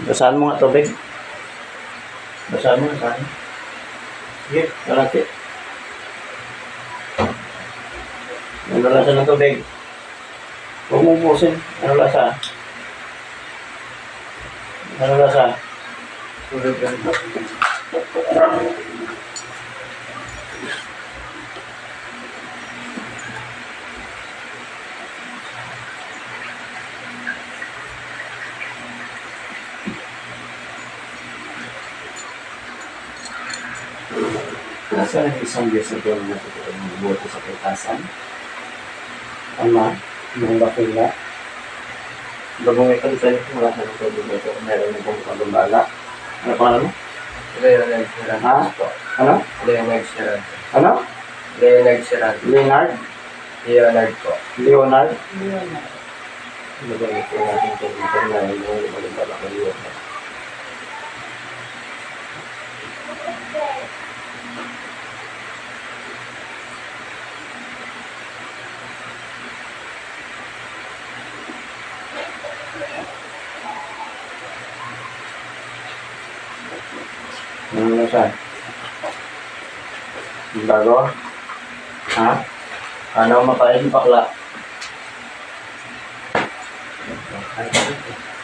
Basahan mo nga tubig. Basahan mo nga saan. Sige, malaki. Ano lasa ng tubig? Huwag mo ubusin. Ano lasa? Ano lasa? Tubig ganito. Nasa isang Diyos na doon na bubuto sa pitasan. Ama, ng bakila. Bagong ikaw dito nito, wala sa nito dito. Meron na pong pagambala. Ano pangalan mo? Leonard Serrano. Ha? Ano? Leonard Serrano. Ano? Leonard Serrano. Leonard? Leonard po. Leonard? Leonard. Bagong ikaw natin ito dito. Meron na pong pagambala ng Leonard. Ano na siya? Bago? Ha? Ano mapait yung bakla?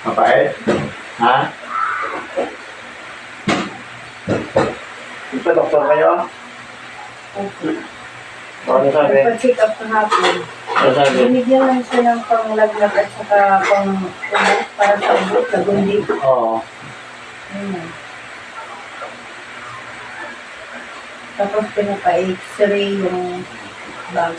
Mapait? Ha? Ito, doktor kayo? Okay. Ano sabi? Nagpa-check up kahapon. Ano sabi? Binigyan lang siya ng panglagnat at saka para sa ubo, lagundi. Oo. Ayun. Tapos pinapa-x-ray yung bago.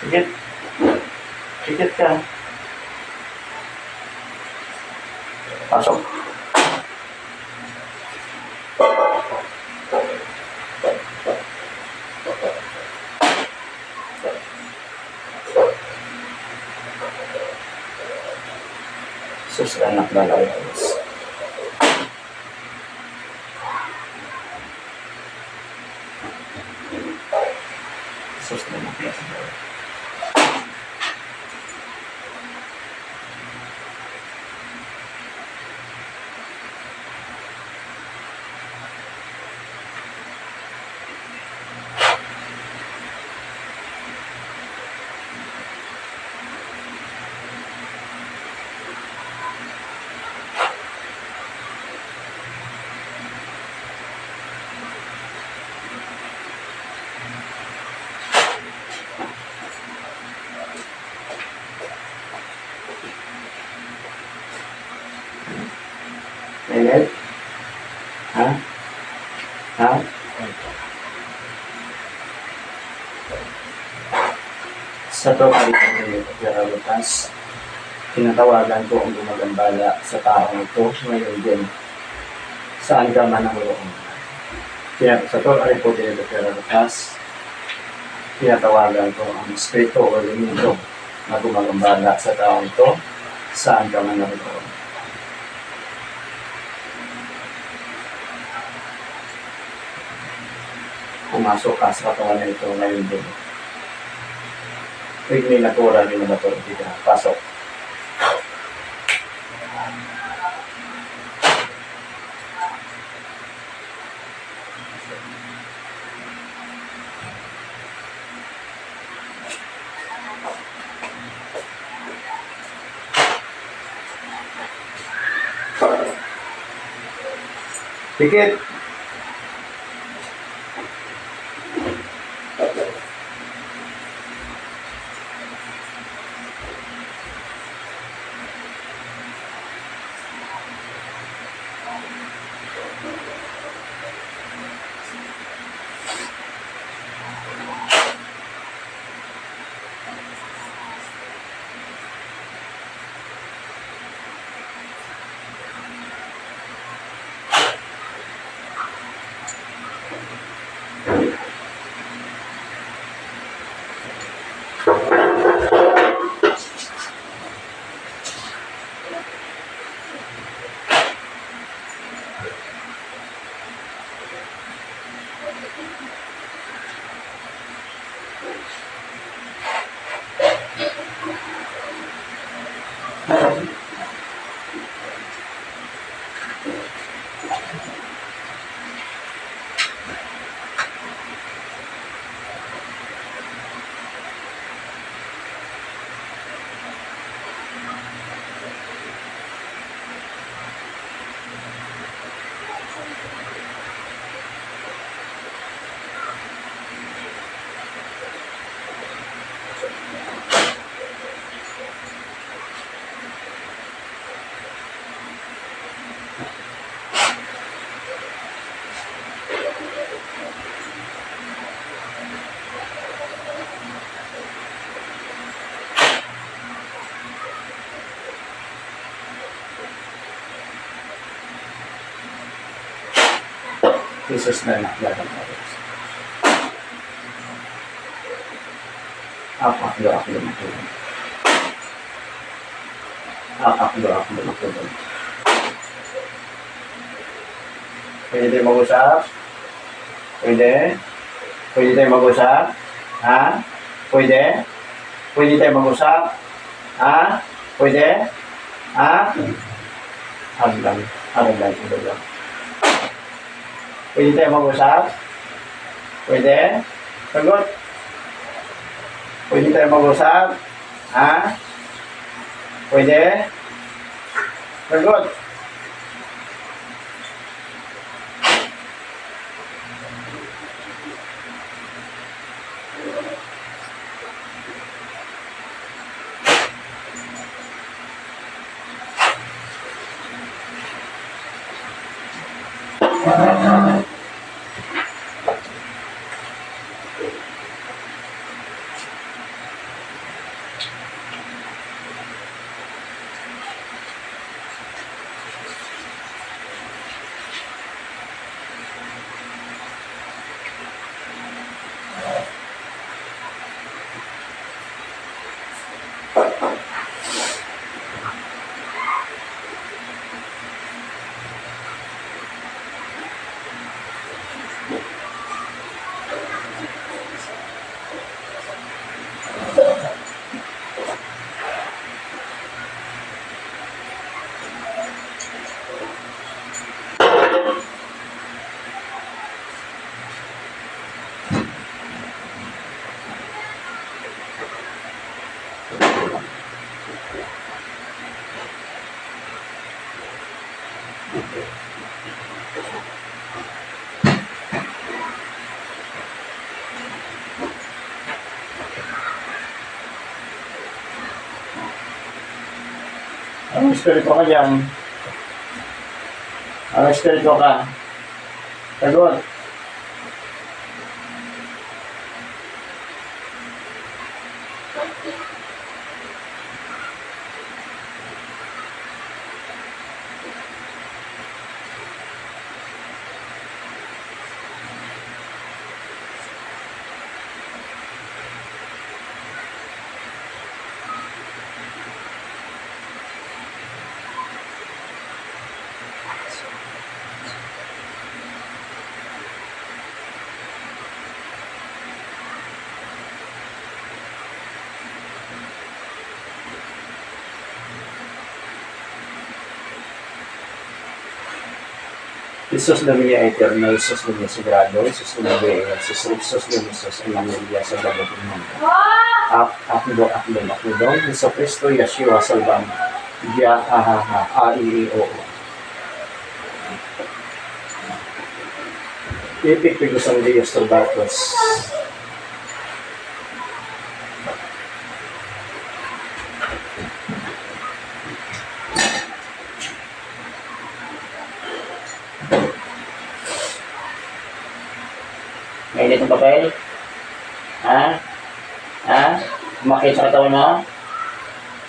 Sikit. Sikit ka. Pasok. Sus, anak na layas. Sus, anak na layas. Init? Ha? Ha? Sa to kalitan ng Piralutas, tinatawagan ko ang gumagambala sa taong ito ngayon din. Saan ka man ang roon? Sa to kalitan ng Piralutas, tinatawagan ko ang espiritu o limido na gumagambala sa taong ito, saan ka man ang roon. Pumasok ka sa katawan na ito ngayon din. Huwag may natura, may natura, hindi ka. Pasok. Pikit. Jesus na nakalaban natin. Akaklo matulog. Akaklo matulog. Pwede tayo mag-usap? Pwede? Pwede tayo mag-usap? Ha? Pwede? Pwede tayo mag-usap? Ha? Pwede? Ha? Hagdan. Pwede tayo mag-usap? Pwede? Sagot? Pwede tayo mag-usap? Ha? Pwede? Sagot? Anong espiritu ka dyan? Anong espiritu ka? Sagot. Isus Domini Eterno, Isus Domini Sagrado, Isus Domini Isus, Isus Domini Isus, Emanuelia, Salvador del Mundo. Akdo, Iso Cristo, Yeshua, Salvam, Ya, A-I-E-O. Ipikpigos ang Diyos ng batos. May init ng papel? Ha? Ha? Umakit sa katawan mo?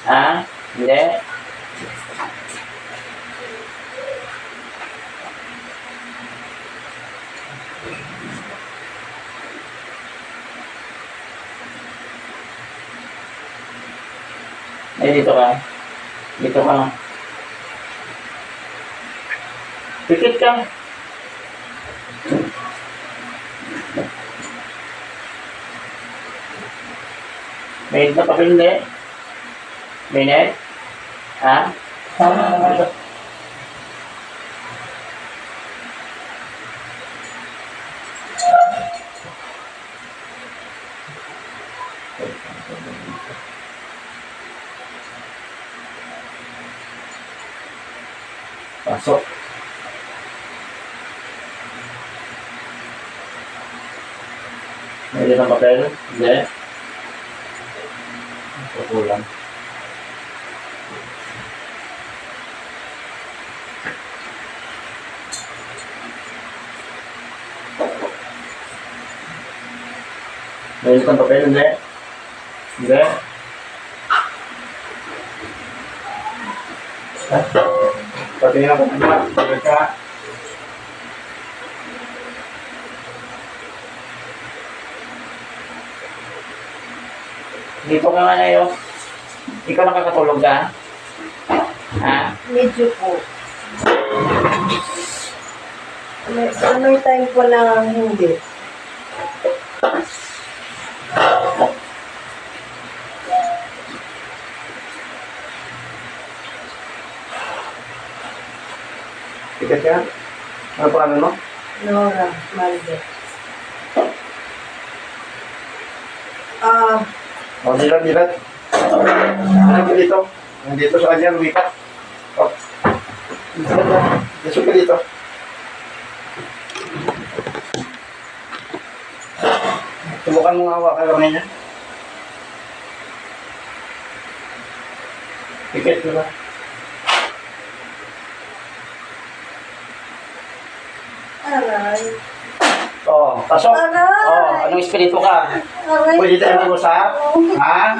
Ha? Hindi? Ay, dito ka. Dito ka. Pikit ka. May init na papel, hindi? May init? Ha? Pasok. May init na papel? Hindi? Kulang. May isang papel, hindi? Hindi? Patingin ako na, pagod ka. Dito ka nga na yun. Ikaw nakakatulog ka? Ha? Medyo po. May time po na hindi. Tikat ka? Ano pangalan mo? Nora Malde. O, dilat. Ano ka dito? Nandito sa kanya, lumipat. O. Dilat ka dito. Subukan mong hawakan kamay niya. Tikat mo ba? Aray. Oh, pasok. Aray. Oh, anong espiritu ka? Aray. Pwede tayo mag-usap? Ha?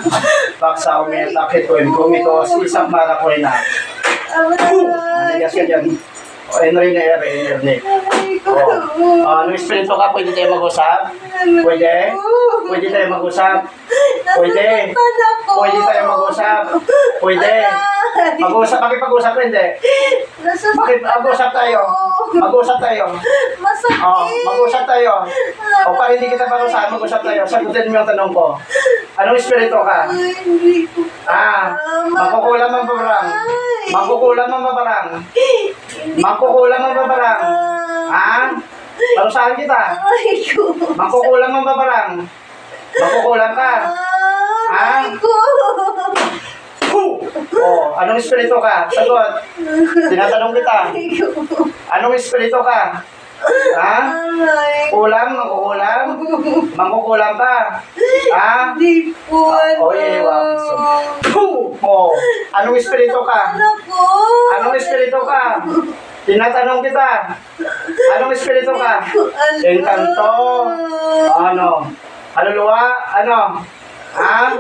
Paksa umiyak, takit ko, kumito, isang mara ko na. Aray. Manigas ka dyan. O, Henry na Henry. Aray ko. Oh, anong espiritu ka? Pwede tayo mag-usap? Pwede? Pwede tayo mag-usap? Pwede? Pwede tayo mag-usap? Pwede? Mag-usap, makipag-usap hindi? Mag-usap tayo. Mag-usap tayo. Masakit. Oh, mag-usap tayo. O para hindi kita parusahan, mag-usap tayo. Sagutin mo yung tanong ko. Anong espiritu ka? Hindi ko. Magkukulam ang babarang. Magkukulam ang babarang. Magkukulam ang babarang. Ha? Parusahan kita. Aray ko. Magkukulam ang babarang. Magkukulam ka. Aray ko. Oh, anong espiritu ka? Sagot. Tinatanong kita. Aray ko. Anong espiritu ka? Ha? Aray. Kulam, magkukulam? Magkukulam ka? Ha? Hindi po. Oy, wow. Oh, anong espiritu ka? Anak ko. Anong espiritu ka? Tinatanong kita. Anong espiritu ka? Encanto. Ano? Kaluluwa? Ano? Ha?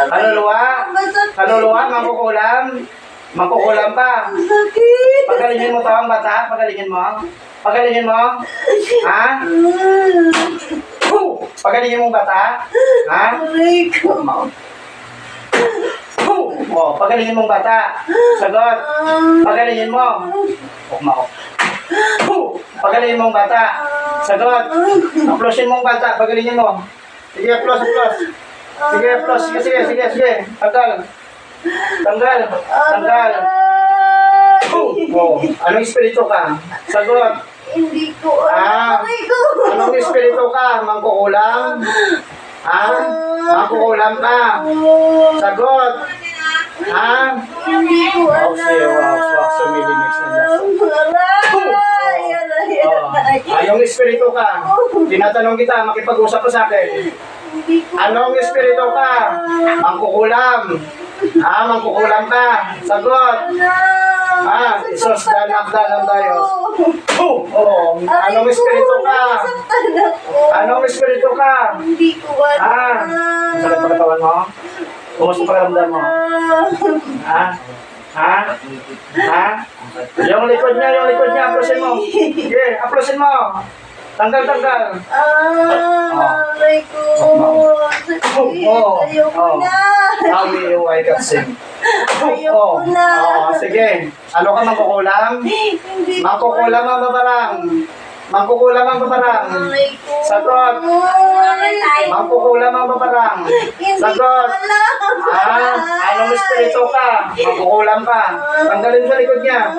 Kaluluwa? Kaluluwa? Magkukulam? Magkukulam pa? Sakit. Pagalingin mo to ang bata? Pagalingin mo? Pagalingin mo? Ha? Pagalingin mo bata? Ha? Aray ko. Oh, pagalingin mong bata. Sagot. Pagalingin mo. Ukmao. Pagalingin mong bata. Sagot. Aplosin mong bata. Pagalingin mo. Sige, aplos. Sige, aplos. Sige. Tanggal. Oh, anong espiritu ka? Sagot. Hindi ko. Aray ko. Anong espiritu ka? Mangkukulam? Ha? Mangkukulam ka? Sagot. Ha? Hindi ko alam. Wow, sumili mix na yan. Aray. Oh. Anong espiritu ka? Tinatanong kita, makipag-usap ka sa akin. Hindi ko Anong espiritu ka? Mangkukulam. Mangkukulam ka. Sagot. Isos danak-danak tayo. Anong espiritu ka? Nasaktan ako. Anong espiritu ka? Hindi ko alam. Masakit pa katawan mo? Kumusta pakiramdam mo? Yung likod niya, aplosin mo. Sige, aplosin mo. Tanggal. Aray ko. Sakit. Ayoko na. I can sing. Ayoko na. Sige. Ano ka mangkukulam? Hindi ko Mangkukulam ang babarang. Mangkukulam ang babarang. Aray ko. Sagot. Mangkukulam ang babarang. Hindi ko Sagot. alam. Anong espiritu ka? Mangkukulam ka. Tanggalin sa likod niya.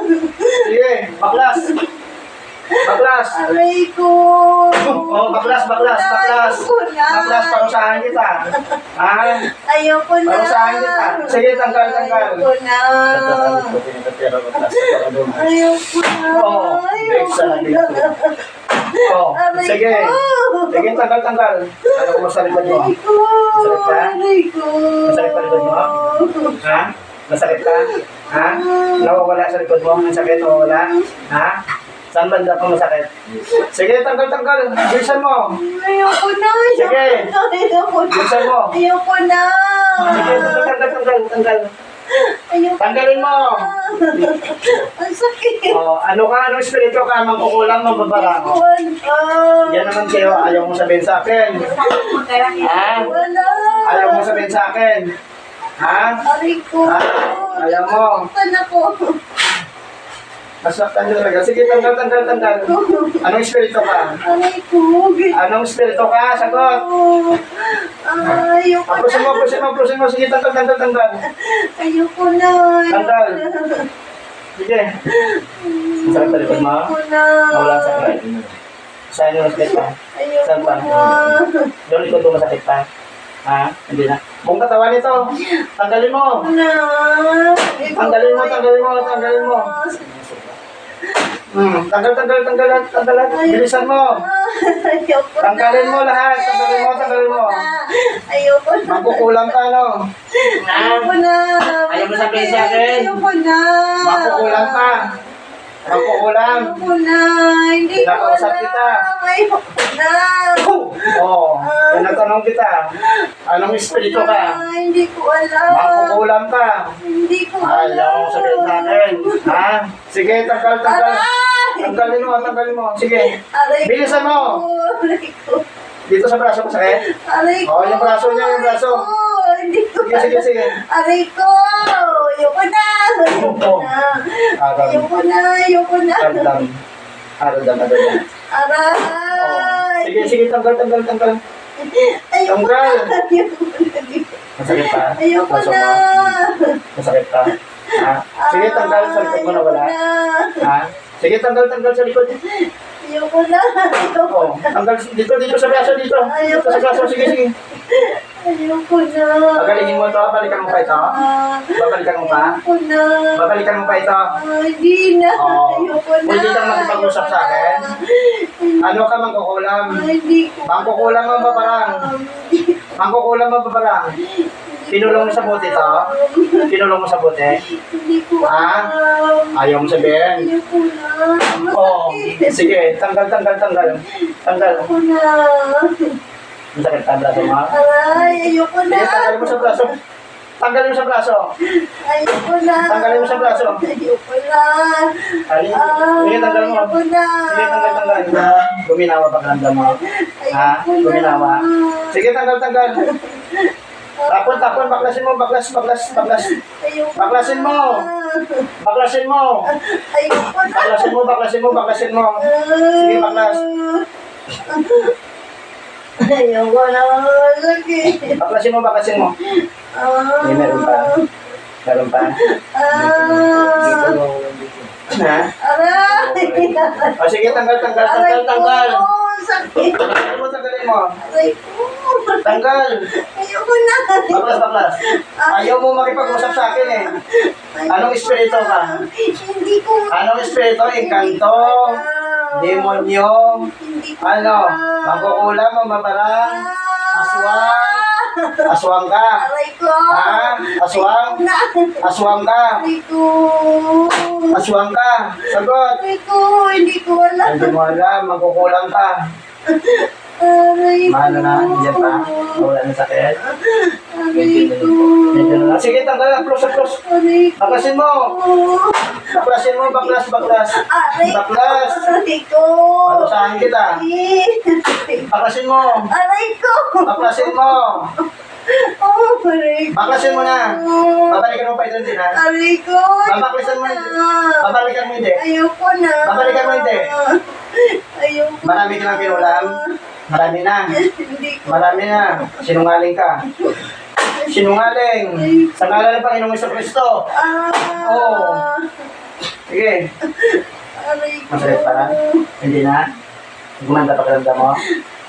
Sige, baklas. Aray ko. Baklas. Ayoko na. Baklas, parusahan kita. Ayoko na. Parusahan kita. Sige, tanggal. Ayoko na. Ayoko na. Sige. Sige, tanggal. Ano mo sa likod mo? Masakit ka? Masakit pa likod mo? Masakit ka? Nawawala sa likod mo? Ang sakit, nawawala? Saan banda pa masakit? Sige, tanggal. Bilisan mo. Ayoko na. Sige. Ayoko na. Bilisan mo. Ayoko na. Sige, tanggal. Ayoko Tanggalin mo. Ang sakit. Anong espiritu ka? Mangkukulam, mambabarang. Yan naman kayo, ayaw mo sabihin sa akin. Wala. Ayaw mo sabihin sa akin. Aray ko. Ayaw mo. Nasaktan ako. Masaktan nyo talaga. Sige, tanggal. Anong espiritu ka? Aray ko. Anong espiritu ka? Sagot. Ayoko na. Aplusin mo. Sige, tanggal. Ayoko na. Tanggal. Sige. Masakit pa likod mo? Ayoko na. Nawala sa sakit. Saan yung masakit pa? Saan pa? Yung likod mo masakit pa? Hindi na. Buong katawan ito. Tanggalin mo. Tanggalin mo. Tanggal. Bilisan mo. Ayoko na. Tanggalin mo lahat. Tanggalin mo. Ayoko na. Mangkukulam ka, no? Ayoko na. Ayaw mo sabihin sa akin? Ayoko na. Mangkukulam ka. Ayoko na. Hindi ko Kinakausap alam. kita. Ayoko na. Tinatanong kita. Anong espiritu ka? Hindi ko alam. Mangkukulam ka. Hindi ko alam. Ayaw mo sabihin sa akin. Sige, tanggal. Tanggalin mo. Sige. Aray ko. Bilisan mo. Aray ko. Dito sa braso mo sakit. Aray ko. Yung braso niya, yung braso. Hindi ko Sige. Aray ko. Ayoko na. Ayoko na. Aradam. Aray. Sige, tanggal. Ayoko Tanggal. na. Masakit pa? Ayoko Braso na. mo? Masakit pa? Sige, tanggal sa likod mo na wala. Sige, tanggal sa likod. Ayoko na. Tanggal dito sa braso, dito. Dito sa braso, sige. Ayoko na. Pagalingin mo ito, balikan mo pa ito. Babalikan mo pa? Ayoko na. Babalikan mo pa ito. Hindi na. Ayoko na. Pwede kang makipag-usap sa akin. Ano ka mangkukulam? Hindi ko. Mangkukulam ang babarang. Kinulong mo sa bote ito? Kinulong mo sa bote? Hindi ko alam. Ayaw mo sabihin? Ayoko na. Sige, tanggal. Ayoko na. Masakit ka, braso mo? Aray, ayoko na. Sige, tanggalin mo sa braso. Tanggalin mo sa braso. Ayoko na. Tanggalin mo sa braso. Ayoko na. Sige, tanggal mo. Ayoko na. Sige, tanggal. Guminawa pakiramdam mo. Ayoko na. Guminawa. Sige, tanggal. Tapon, baklasin mo. Ayoko Baklasin mo. Ayoko na. Baklasin mo. Sige, baklas. Ayoko na. Lagi. Baklasin mo. Meron pa. Aray. Sige, tanggal. Aray ko. Sakit. Tanggalin mo. Aray ko. Tanggal. Ayoko na. Baklas. Ayaw mo makipag-usap sa akin eh. Anong espiritu ka? Hindi ko. Anong espiritu? Engkanto. Demonyo. Hindi ko Ano? na. Mangkukulam, mamabarang. Aswang. Aswang ka. Aray ko. Ha? Aswang? Na. Aswang ka. Aray ko. Aswang ka. Sagot. Aray ko. Hindi ko alam. Hindi mo alam, magkukulang ka. Aray ko. Mahalo na, hindi pa. Wala na sakit. Aray ko. Medyo na lang. Sige, tanggal. Aplos. Aray ko. Baklasin mo. Baklasin mo, baklas. Aray ko. Baklas. Aray ko. Parusahan kita. Baklasin mo. Aray ko. Baklasin mo. Oh, aray ko. Baklasin mo na. Babalikan mo pa ito din ha. Aray ko. Babaklasin mo hindi. Babalikan mo hindi. Ayoko na. Babalikan mo hindi. Ayoko na. Marami ka ng pinulam. Marami na. Hindi ko. Marami na. Sinungaling ka. Sinungaling. Sa ngalan ng Panginoong Jesucristo. Oo. Sige. Aray ko. Masakit pa? Hindi na? Gumanda pa karamdam mo?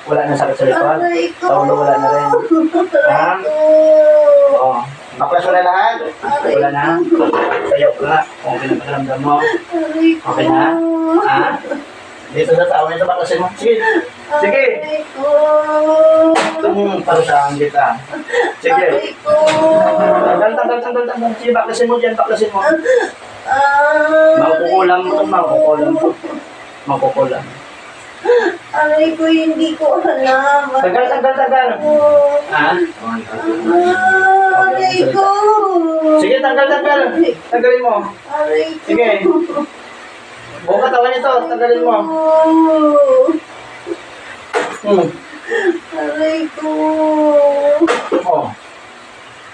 Wala na sakit sa likod? Aray ko. Sa ulo wala na rin? Ha? Aray ko. Oo. Baklas mo na lahat? Wala na? Sayaw ka nga. Kung pinapakaramdam mo. Aray ko. Okay na? Ha? Dito sa tao nito baklasin mo. Sige. Sige. Aray ko. Parusahan kita. Sige. Aray ko. Tanggal. Sige, baklasin mo dyan. Baklasin mo. Ah. Makukulam mo. Makukulam. Aray ko, hindi ko alam. Tanggal. Ha? Aray ko. Sige, tanggal. Tanggalin mo. Aray ko. Sige. Buong katawan ito. Tanggalin mo. Aray ko. Oh.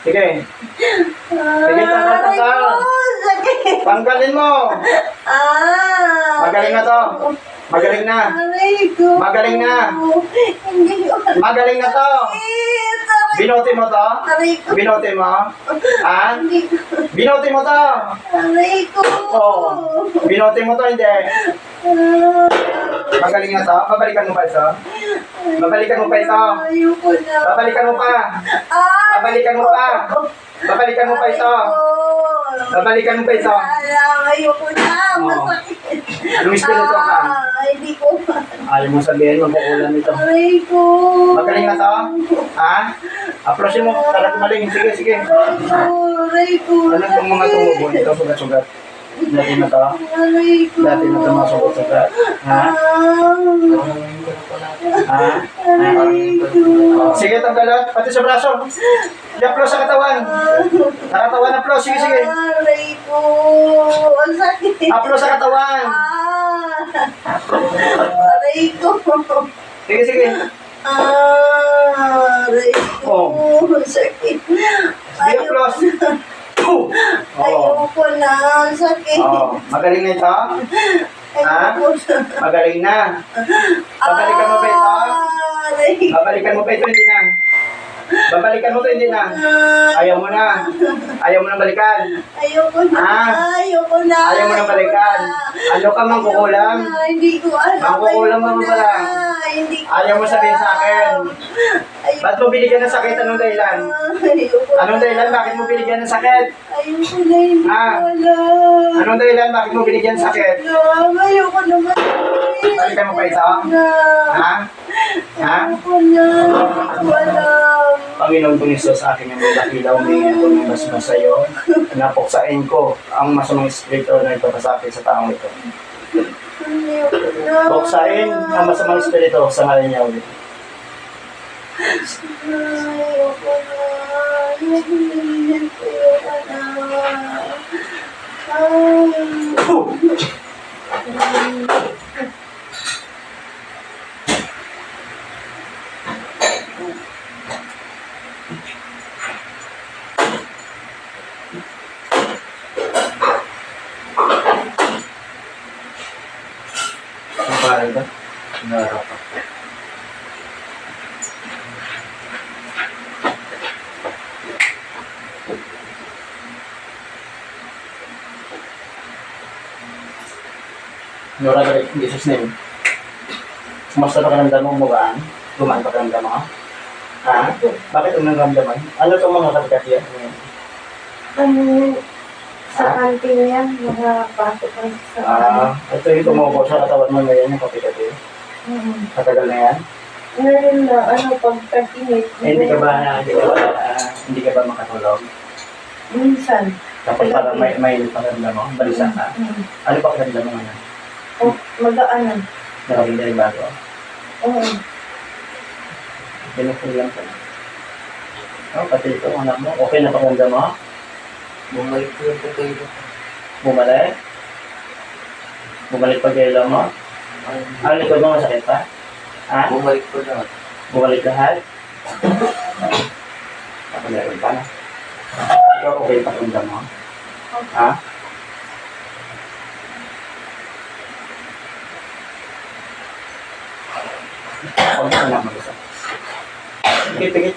Sige. Sige, tanggal. Aray ko. Sakit. Tanggalin mo. Magaling na to. Magaling na. Aray ko. Magaling na. Hindi ko alam. Magaling na to. Binote mo to? Aray ko. Binote mo? Ha? Hindi ko. Binote mo to? Aray ko. Oo. Binote mo to, hindi. Magaling na to? Babalikan mo pa ito? Babalikan mo pa ito? Ayoko na. Babalikan mo pa? Babalikan mo pa? Babalikan mo pa ito? Babalikan mo pa ito? Ayoko na. Oo. Masakit. Anong espiritu ka? Hindi ko. Ayaw mo sabihin, magkukulan ito. Aray ko. Magaling na to? Ha? Aprosin mo, talagang maling. Sige. Aray ko. Ano itong mga tumubo nito? Sugat-sugat. Dati na to? Aray ko. Dati na ito mga sugat-sugat. Ha? Ha? Oh, sige, tanggalan. Pati sa braso. I-upload sa katawan. Nakatawan, upload. Sige. Aray ko. Ang sakit. Upload sa katawan. Aray ko. Sige. Aray ko. Ang sakit. Sige, upload. Oo. Ayoko na. Ang sakit. Oh, magaling na ito? Ayoko na. Magaling na. Babalikan mo pa ito? Aray ko. Babalikan mo pa ito, hindi na. Babalikan mo ito, hindi na. Ayaw mo na. Ayaw mo na balikan. Ayoko na. Ayoko na. Ayaw mo na balikan. Ano ka, mangkukulam? Hindi ko alam. Mangkukulam mo Ayoko ba na. lang? Hindi ko Ayaw mo sabihin sa akin. Ayoko Ba't mo binigyan ng sakit? Anong dahilan? Ayoko Anong dahilan? Bakit mo binigyan ng sakit? Ayoko na. Hindi ko Ah. alam. Anong dahilan? Bakit mo binigyan ng sakit? Ayoko naman. Balikan mo pa ito? Ha? Ha? Ayoko na. Hindi ko alam. Panginoon kong Isus, sa akin yung mga dakilaw, humingi ako ng mas masayo. Napuksain ko ang masamang espiritu na ipapasakit sa taong ito. Ayoko na. Buksain ang masamang espiritu sa ngalan niya ulit. Ayoko na. Ayoko na. Ang parang ba? Narap. Nora, in Jesus' name. Kumusta pa karamdam mo? Mugaan? Gumaan pa karamdam mo? Ha? Bakit ang nangramdaman? Ano itong mga kagat yan? Sa kantin yan, nakapasok ka sa Ito yung tumubo sa katawan mo ngayon, yung kapi-kapi. Katagal na yan. Ngayon na, pag tag-init. Hindi ka ba makatulog? Minsan. Tapos parang may pakiramdam mo, balisa ka. Ano pa pakiramdam mo ngayon? O, magaanan. Nakabili rin bago. Oo. Pinupul lang ka. Pati ito, anak mo. Okay na pakiramdam mo? Bumalik ko yung patay ko. Bumalik? Bumalik pag gala mo? Ang likod mo masakit pa? Ha? Bumalik ko na. Bumalik lahat? Ako meron pa na. Ikaw okay pakiramdam mo? Ha? Huwag mo na mag-usap. Pigit.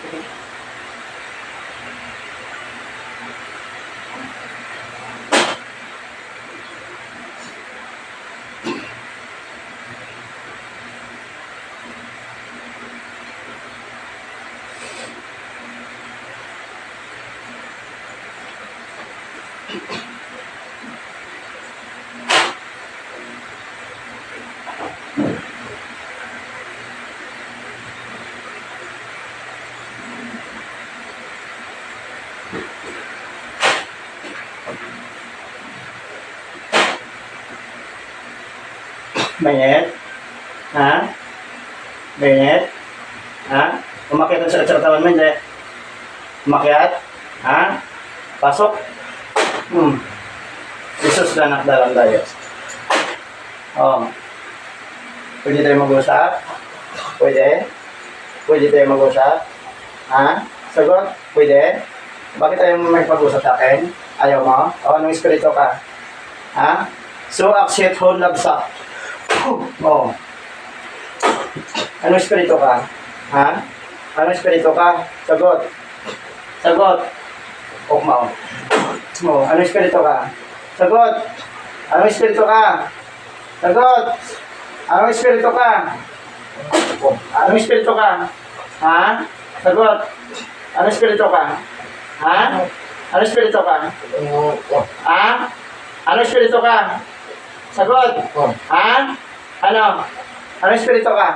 Mainit? Ha? Mainit? Ha? Umakyat ang sakit sa katawan mo, hindi? Umakyat? Ha? Pasok? Jesus na nakdalang tayo. Pwede tayo mag-usap? Pwede? Pwede tayo mag-usap? Ha? Sagot? Pwede? Bakit tayo may pag-usap sa akin? Ayaw mo? O, anong espiritu ka? Ha? So, aksit, hold, labsak. Anong espiritu ka? Ha? Anong espiritu ka? Sagot. Sagot. Ukmao. Anong espiritu ka? Sagot. Anong espiritu ka? Sagot. Anong espiritu ka? Anong espiritu ka? Ha? Sagot. Anong espiritu ka? Ha? Anong espiritu ka? Ha? Anong espiritu ka? Sagot. Ha? Ano? Anong espiritu ka?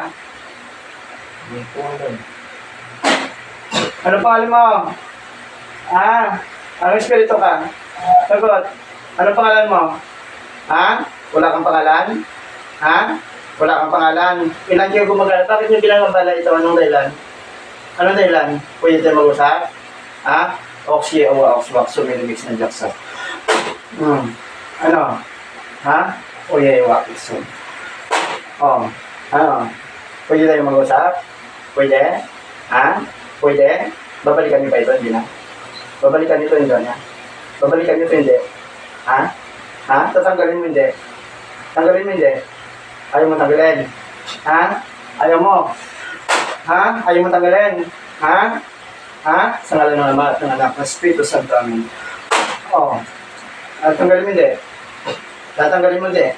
Ano pangalan mo? Ha? Anong espiritu ka? Sagot. Ano pangalan mo? Ha? Wala kang pangalan? Ha? Wala kang pangalan? Ilan kayo gumagala? Bakit yung ginagambala ito? Anong dahilan? Anong dahilan? Pwede tayo mag-usap? Ha? Oxy, awa, oxwax, sumilimix ng jaksa. Ano? Ha? Uye, wakis. Ano? Pwede tayo mag-usap? Pwede? Ha? Pwede? Babalikan niyo pa ito, hindi na? Babalikan niyo ito, hindi na? Babalikan niyo ito, hindi? Ha? Ha? Tatanggalin mo, hindi? Tanggalin mo, hindi? Ayaw mo tanggalin? Ha? Ayaw mo? Ha? Ayaw mo tanggalin? Ha? Ha? Sa ngalan ng Ama at ng Anak ng Espiritu Santo, Amen. Tanggalin mo, hindi? Tatanggalin mo, hindi?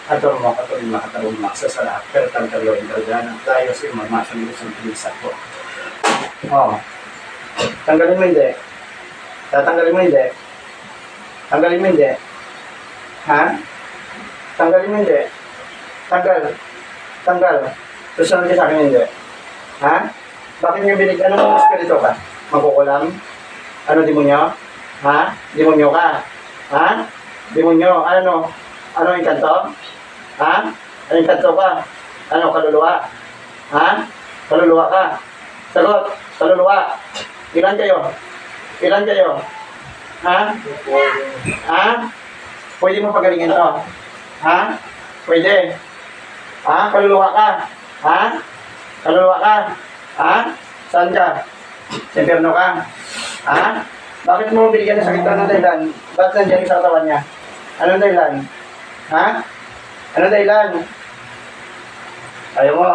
Atur mo, makatarong maksa sa lahat, pero tanggalin talaga ng tayo sa mamasang isang pinisa ko. Tanggalin mo, hindi? Tatanggalin mo, hindi? Tanggalin mo, hindi? Ha? Tanggalin mo, hindi? Tanggal. Susunod ka sa akin, hindi? Ha? Bakit nyo binig? Anong espiritu ka? Magkukulam? Ano, demonyo? Ha? Demonyo ka? Ha? Demonyo? Ano? Ano yung kanto? Ha? Ano yung kanto ka? Ano, kaluluwa? Ha? Kaluluwa ka? Sagot, kaluluwa. Ilan kayo? Ilan kayo? Ha? Ha? Pwede mo pagalingin to? Ha? Pwede. Ha? Kaluluwa ka? Ha? Kaluluwa ka? Ha? Saan ka? Sa impyerno ka? Ha? Bakit mo binigyan ng sakit? Anong dahilan? Ba't nandiyan sa katawan niya? Anong dahilan? Ha? Anong dahilan? Ayaw mo.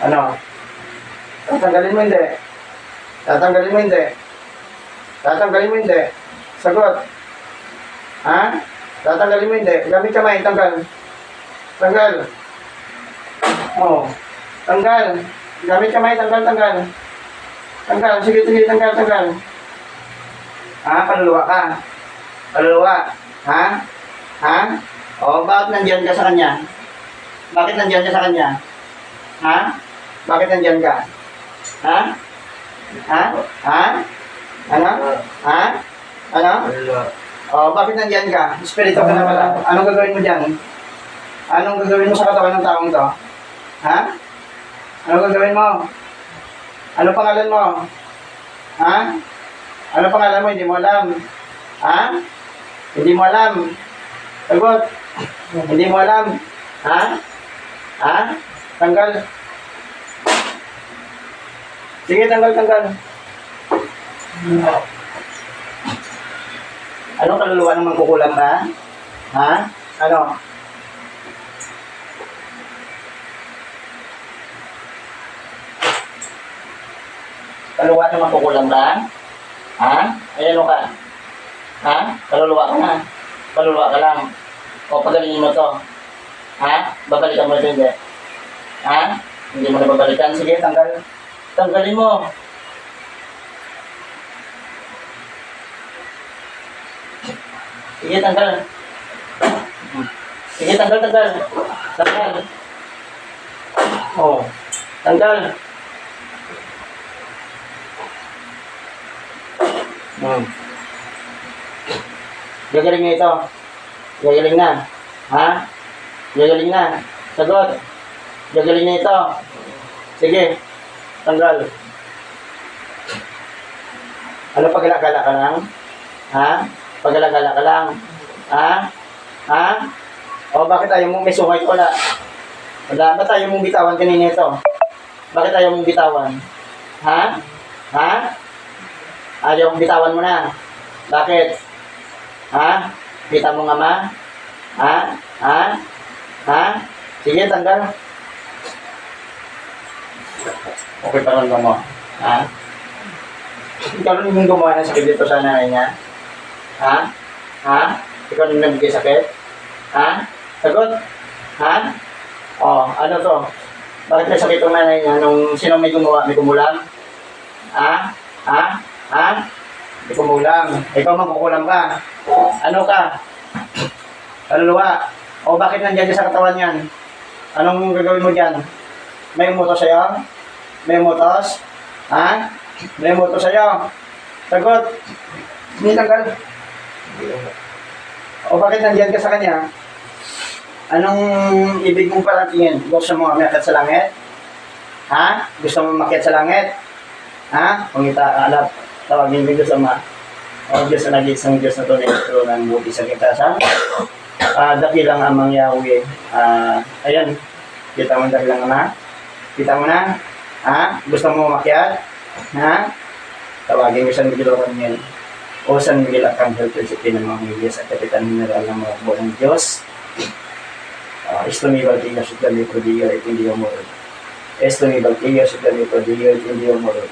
Ano? Tatanggalin mo, hindi? Tatanggalin mo, hindi? Tatanggalin mo, hindi? Sagot. Ha? Tatanggalin mo hindi. Gamit kamay, tanggal. Tanggal. Oh. Tanggal. Gamit kamay, tanggal, tanggal. Tanggal. Sige, sige, tanggal, tanggal. Ha? Kaluluwa ka. Kaluluwa. Ha? Ha? O, bakit nandyan ka sa kanya? Bakit nandyan ka sa kanya? Ha? Bakit nandyan ka? Ha? Ha? Ha? Ano? Ha? Ano? Wala. O, bakit nandyan ka? Espiritu ka na pala. Anong gagawin mo dyan? Anong gagawin mo sa katawan ng taong to? Ha? Anong gagawin mo? Ano pangalan mo? Ha? Ano pangalan mo? Hindi mo alam. Ha? Hindi mo alam. Sagot. Hindi mo alam. Ha? Ha? Tanggal. Sige, tanggal, tanggal. Anong kaluluwa ng mangkukulam ka? Ha? Ano? Kaluluwa ng mangkukulam ka? Ha? Ay, ano ka? Ha? Kaluluwa ka na. Kaluluwa ka lang. O, pagalingin mo to. Ha? Babalikan mo ito, hindi. Ha? Hindi mo na babalikan. Sige, tanggal. Tanggalin mo. Sige, tanggal. Sige, tanggal, tanggal. Tanggal. Oh, tanggal. Gagaling na ito. Gagaling na. Ha? Gagaling na. Sagot. Gagaling na ito. Sige. Tanggal. Ano pagala-gala ka lang? Ha? Pagala-gala ka lang? Ha? Ha? O bakit ayaw mong may sungay ko? Wala. Wala. Ba't ayaw mong bitawan kanina ito? Bakit ayaw mong bitawan? Ha? Ha? Ayaw mong bitawan mo na. Bakit? Ha? Kita mo nga ma? Ha? Ha? Ha? Sige, tanggal. Okay pa rin mo. Ha? Ikaw rin yung gumawa ng sakit dito sa nanay niya? Ha? Ha? Ikaw rin nabigay sakit? Ha? Sagot? Ha? O, ano to? Bakit may sakit yung nanay niya nung sino may gumawa? May kumulang? Ha? Ha? Ha? May kumulang. Ikaw magkukulang ka. Ano ka? Kaluluwa. O bakit nandiyan ka sa katawan yan? Anong gagawin mo dyan? May umutos sa'yo? May umutos? Ha? May umutos sa'yo? Sagot. Hindi tanggal. O bakit nandiyan ka sa kanya? Anong ibig mong paratingin? Gusto mo umakyat sa langit? Ha? Gusto mo umakyat sa langit? Ha? Kung alap, tawagin mo Diyos Ama. O Diyos na nag-iisang Diyos na tunay ito ng buti sa kita. Dakilang amang Yahweh. Ayan. Kita mo dakilang ama? Kita mo na? Ha? Gusto mo umakyat? Ha? Tawagin mo San Miguel Arcangel. O San Miguel Arcangel, Prinsipe ng mga Diyos at Kapitan Mineral ng mga buong Diyos. Esto mi baltillo, sudla mi prodigio, et indio moro. Esto mi baltillo, sudla mi prodigio, et indio moro.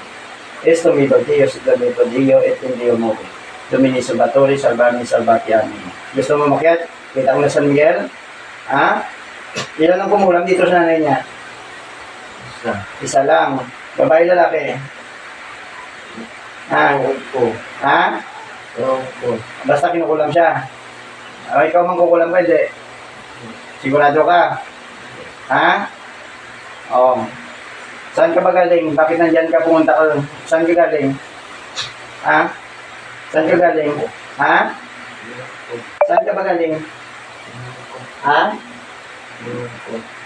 Esto mi baltillo, sudla mi prodigio, et indio moro. Domini Salvatori, Salvami, Salvati, Amin. Gusto mo makiat? Kita mo na San Miguel? Ha? Ilan ang kumulang dito sa nanay niya? Isa lang. Babae lalaki. Ha? Ha? Basta kinukulam siya. O, ikaw man kukulam ka, hindi. Sigurado ka? Ha? O. Saan ka ba galing? Bakit nandyan ka pumunta ka? Saan ka galing? Ha? Saan ka galing? Ha? Saan ka ba galing? Ha?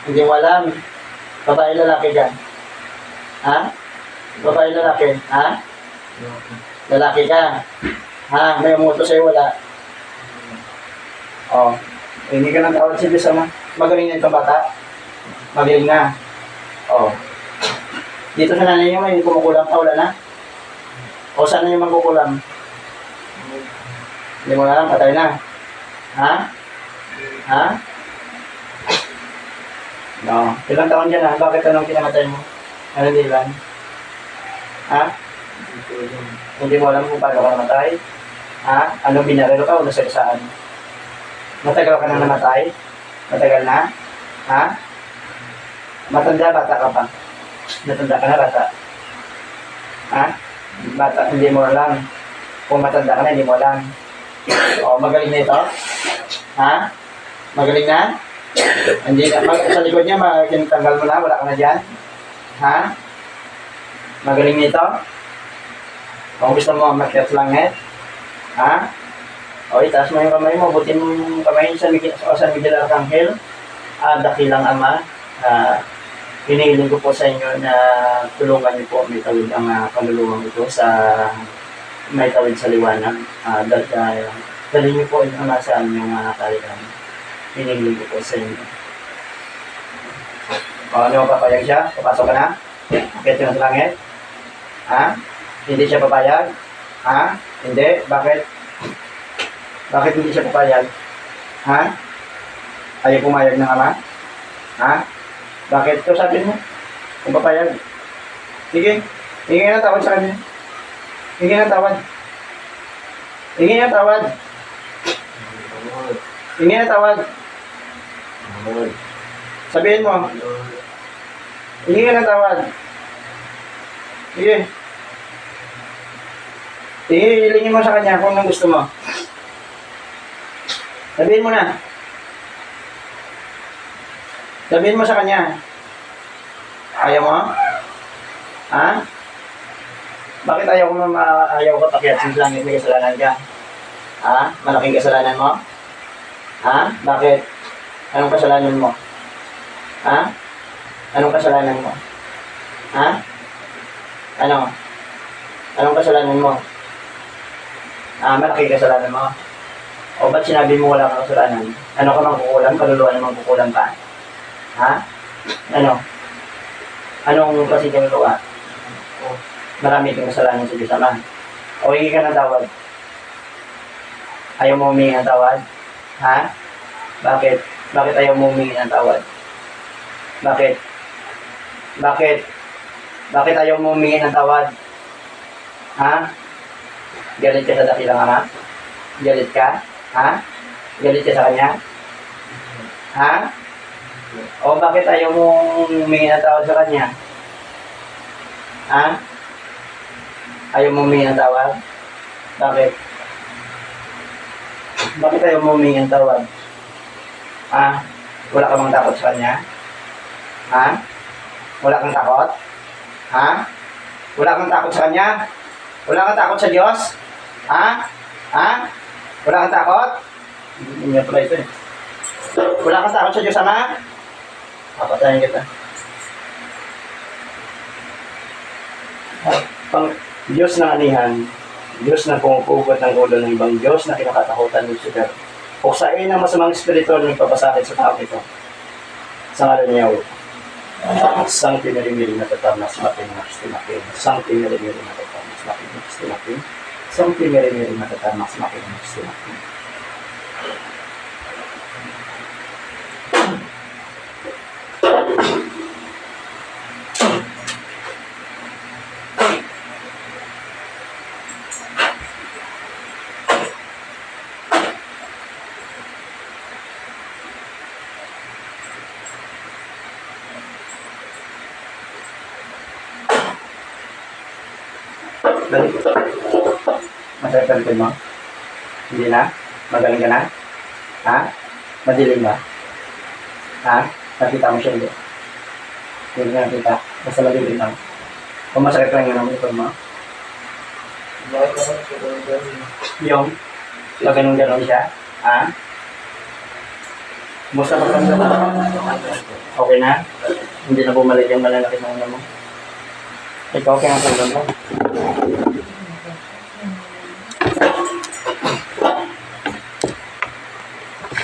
Hindi mo alam. Babae lalaki ka? Ha? Babae lalaki? Ha? Lalaki ka? Ha? May umuto sa'yo, wala? O. Hindi ka nang tawag si Diyos Ama. Magaling na itong bata. Magaling na. O. Dito sa nanay niyo, may kumukulam pa, wala na? O saan na yung magkukulam? Hindi mo alam, patay na. Ha? Ha? No. Ilang taon dyan ha? Bakit anong kinamatay mo? Ano hindi lang? Ha? Hindi mo alam kung paano ka namatay? Ha? Anong binarero ka o nasalisaan? Matagal ka na namatay? Matagal na? Ha? Matanda, bata ka pa? Matanda ka na, bata? Ha? Bata, hindi mo alam. Kung matanda ka na, hindi mo alam. O, magaling na ito? Ha? Magaling na? Hindi na, sa likod niya, kinatanggal mo na, wala ka na dyan? Ha? Magaling na ito? Kung gusto mo, makiat langit? Ha? O, itaas mo yung kamay mo, butin mo yung kamay sa Miguel Arcangel, dakilang Ama. Hinihiling ko po sa inyo na tulungan niyo po may tawid ang kaluluwang ito sa may tawid sa liwanag. Dali niyo po yung nasa inyong kalilang. Hinihiling ko po sa inyo. O, ano papayag siya? Papasok ka na? Akit ka na sa langit? Ha? Hindi siya papayag? Ha? Hindi? Bakit? Bakit hindi siya papayag? Ha? Ayaw pumayag ng Ama? Ha? Bakit? Ito sabi mo? Kung papayag. Sige. Hingi ng tawad sa kanya. Hingi ng tawad. Hingi ng tawad. Hingi ng tawad. Sabihin mo. Hingi ng tawad. Sige. Hilingin mo sa kanya kung anong gusto mo. Sabihin mo na. Sabihin mo sa kanya. Ayaw mo? Ha? Bakit ayaw ko pakiat sa langit, may kasalanan ka? Ha? Malaking kasalanan mo? Ha? Bakit? Anong kasalanan mo? Ha? Anong kasalanan mo? Ha? Ano? Anong kasalanan mo? Malaki kasalanan mo? O ba't sinabi mo wala kang kasalanan? Ano ka mangkukulam? Kaluluwa na mangkukulam pa? Ha? Ano? Anong kasi kang luwa? Marami kang kasalanan sa Diyos Ama. O hingi ka ng tawad. Ayaw mo humingi ng tawad? Ha? Bakit? Bakit ayaw mo humingi ng tawad? Bakit? Bakit? Bakit ayaw mo humingi ng tawad? Ha? Galit ka sa dakilang Ama? Galit ka? Ha? Galit ka sa Kanya? Ha? O bakit ayaw mo humingi ng tawad sa Kanya? Ha? Ayaw mo humingi ng tawad? Bakit? Bakit ayaw mo humingi ng tawad? Ha? Wala ka bang takot sa Kanya? Ha? Wala kang takot? Ha? Wala kang takot sa Kanya? Wala kang takot sa Diyos? Ha? Ha? Wala kang takot? Hindi niya pala ito eh. Wala kang takot sa Diyos Ama? Papatayin kita. Pang Diyos ng anihan, Diyos na pumupugot ng ulo ng ibang Diyos na kinakatakutan ng Lucifer. Puksain ang masamang espiritu na nagpapasakit sa tao ito. Sa ngalan niya, Sang pinari-miri na tatamas mating makistimakin. Sang pinari-miri na tatamas mating makistimakin. Sang pinari-miri na tatamas mating makistimakin. Balik. Masakit ang likod mo? Hindi na? Magaling ka na? Ha? Madilim ba? Ha? Nakita mo siya hindi? Hindi na nakita. Basta madilim lang. Kung masakit lang yun ang likod mo? Bakit ako nagkagaling? Yung? Ganun siya? Ha? Musta pa kang okay na? Hindi na bumalik yung malalaki ng ulo mo? Ikaw, okay na sa ulo mo?